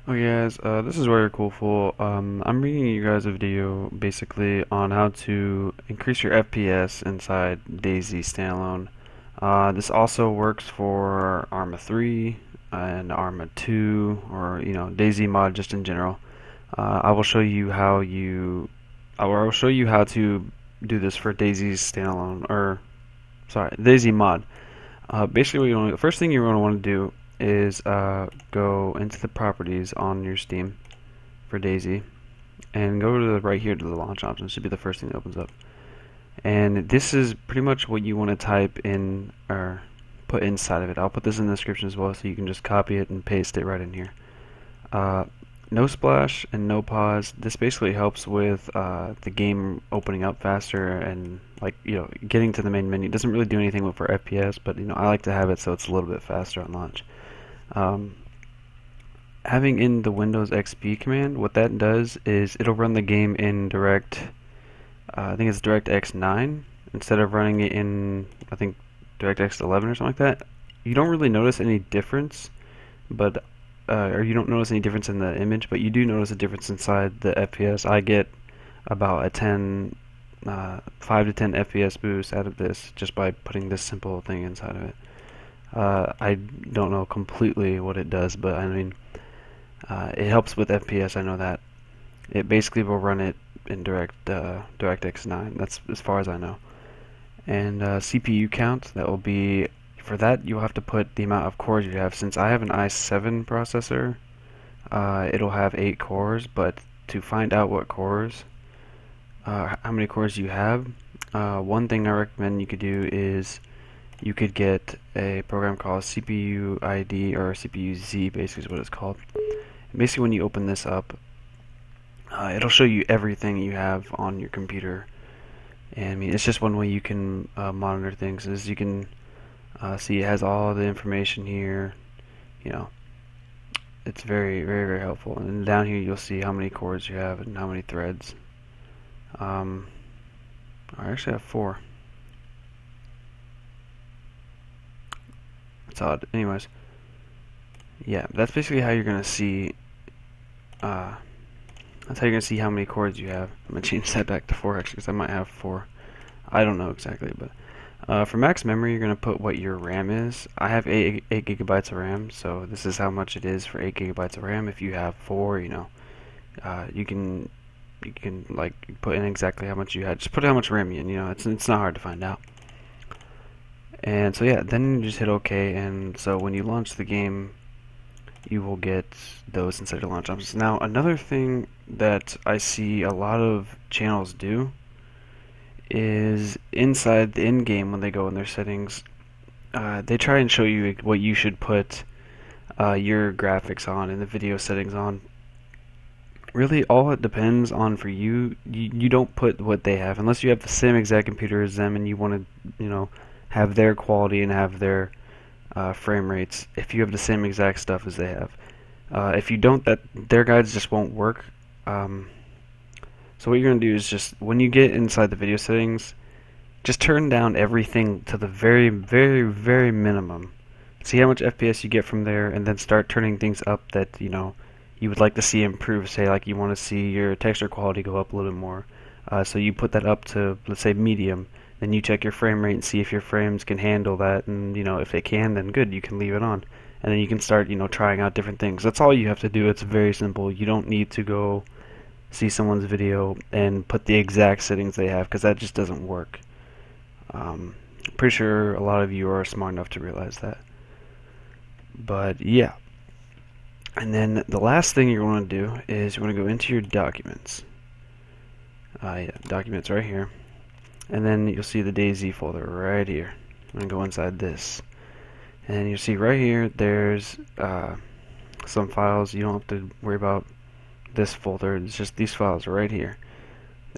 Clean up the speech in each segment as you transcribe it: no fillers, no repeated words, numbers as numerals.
Okay guys, this is very cool. I'm bringing you guys a video basically on how to increase your FPS inside DayZ Standalone. This also works for Arma 3 and Arma 2, or DayZ mod just in general. I will show you I will show you how to do this for DayZ Standalone, or sorry, DayZ mod. Basically, the first thing you're going to want to do is go into the properties on your Steam for DayZ and go to right here to the launch options. Should be the first thing that opens up. And this is pretty much what you want to type in or put inside of it. I'll put this in the description as well, so you can just copy it and paste it right in here. Uh, nosplash and noPause. This basically helps with the game opening up faster and getting to the main menu. It doesn't really do anything for FPS, but I like to have it so it's a little bit faster on launch. Um, Having in the Windows XP command, what that does is it'll run the game in I think it's DirectX 9 instead of running it in, I think, DirectX 11 or something like that. You don't really notice any difference, but or you don't notice any difference in the image, but you do notice a difference inside the FPS. I get about a 5 to 10 FPS boost out of this just by putting this simple thing inside of it. I don't know completely what it does, but I mean, it helps with FPS. I know that it basically will run it in DirectX 9. That's as far as I know. And CPU count, that will be, for that you'll have to put the amount of cores you have. Since I have an i7 processor, it'll have 8 cores, but to find out what cores, how many cores you have, one thing I recommend you could do is you could get a program called cpuID, or cpuZ basically is what it's called. And basically when you open this up, it'll show you everything you have on your computer. And I mean, it's just one way you can monitor things. Is you can see it has all the information here. You know, it's very helpful. And down here you'll see how many cores you have and how many threads. Um, I actually have 4. It's odd. Anyways, yeah, that's basically how you're gonna see. Uh, that's how you're gonna see how many cores you have. I'm gonna change that back to 4 actually, because I might have 4. I don't know exactly, but for max memory, you're gonna put what your RAM is. I have 8 gigabytes of RAM, so this is how much it is for 8 gigabytes of RAM. If you have 4, you can like put in exactly how much you had. Just put how much RAM you in. It's not hard to find out. And so yeah, then you just hit OK, and so when you launch the game, you will get those inside your launch options. Now, another thing that I see a lot of channels do is inside the in-game, when they go in their settings, they try and show you what you should put your graphics on and the video settings on. Really, all it depends on for you don't put what they have unless you have the same exact computer as them and you want to, have their quality and have their frame rates. If you have the same exact stuff as they have, if you don't, that their guides just won't work. So what you're gonna do is just when you get inside the video settings, just turn down everything to the very minimum. See how much FPS you get from there, and then start turning things up that you would like to see improve. Say like you want to see your texture quality go up a little bit more. So you put that up to, let's say, medium. Then you check your frame rate and see if your frames can handle that, and if they can, then good, you can leave it on. And then you can start trying out different things. That's all you have to do. It's very simple. You don't need to go see someone's video and put the exact settings they have, because that just doesn't work. Pretty sure a lot of you are smart enough to realize that. But yeah. And then the last thing you want to do is you want to go into your documents. Yeah, documents right here. And then you'll see the DayZ folder right here. I'm going to go inside this. And you'll see right here there's some files. You don't have to worry about this folder. It's just these files right here.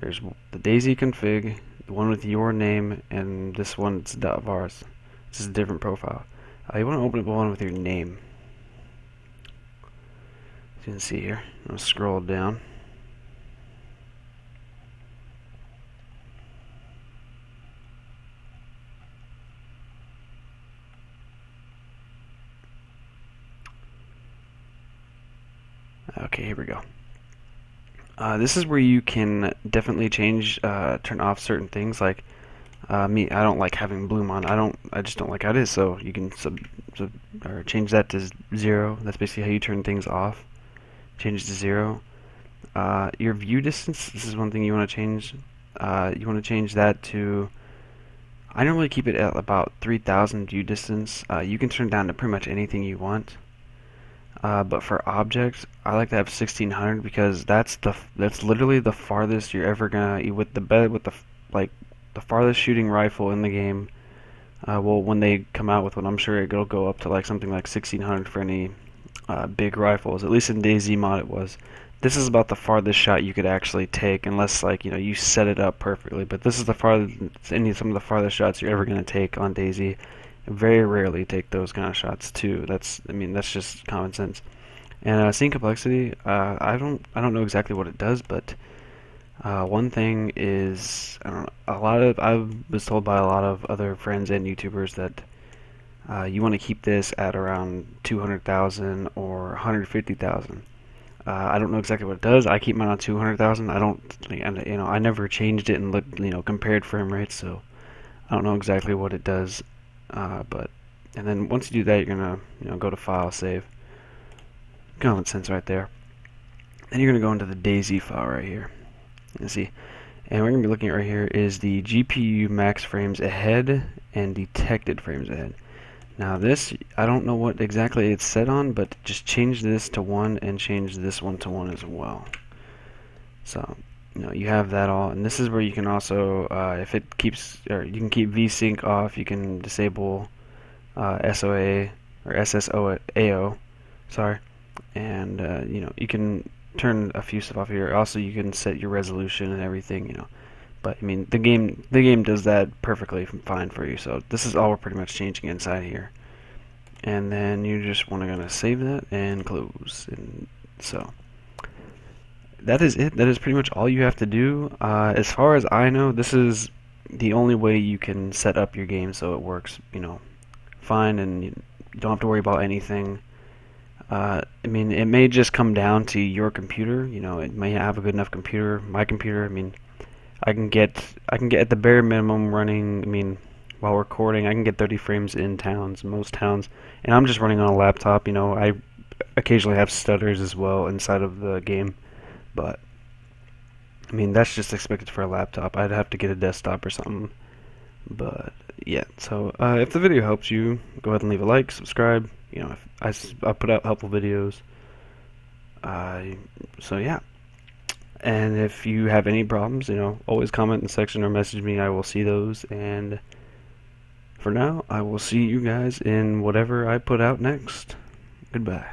There's the DayZ config, the one with your name, and this one it's .vars. This is a different profile. You want to open up the one with your name. As you can see here, I'm going to scroll down. Okay, here we go. This is where you can definitely change, turn off certain things. Like me, I don't like having bloom on. I just don't like how it is. So you can or change that to 0. That's basically how you turn things off. Change it to 0. Your view distance. This is one thing you want to change. You want to change that to. I normally keep it at about 3,000 view distance. You can turn it down to pretty much anything you want. But for objects, I like to have 1600 because that's literally the farthest you're ever gonna with like the farthest shooting rifle in the game. Well, when they come out with one, I'm sure it'll go up to like something like 1600 for any big rifles. At least in DayZ mod it was. This is about the farthest shot you could actually take, unless like you set it up perfectly. But this is the farthest, some of the farthest shots you're ever gonna take on DayZ. Very rarely take those kind of shots too. That's just common sense. And scene complexity, I don't know exactly what it does, but one thing is, I don't know, I was told by a lot of other friends and YouTubers that you want to keep this at around 200,000 or 150,000. I don't know exactly what it does. I keep mine on 200,000. I don't, I never changed it and looked, compared frame rates, so I don't know exactly what it does. And then once you do that, you're gonna, go to File, Save. Common sense right there. Then you're gonna go into the DayZ file right here. You see, and we're gonna be looking at right here is the GPU max frames ahead and detected frames ahead. Now this, I don't know what exactly it's set on, but just change this to 1 and change this one to 1 as well. So, you have that all, and this is where you can also, if it keeps, or you can keep vSync off, you can disable SOA or SSOAO, sorry, and you can turn a few stuff off here. Also, you can set your resolution and everything, But the game does that perfectly fine for you. So this is all we're pretty much changing inside here. And then you just want to gonna save that and close. And so that is it. That is pretty much all you have to do. As far as I know, this is the only way you can set up your game so it works, fine, and you don't have to worry about anything. It may just come down to your computer. It may have a good enough computer. My computer, I can get at the bare minimum running. While recording, I can get 30 frames in most towns, and I'm just running on a laptop. I occasionally have stutters as well inside of the game, but that's just expected for a laptop. I'd have to get a desktop or something. But yeah, so if the video helps you, go ahead and leave a like, subscribe. If I put out helpful videos. So yeah. And if you have any problems, always comment in the section or message me. I will see those. And for now, I will see you guys in whatever I put out next. Goodbye.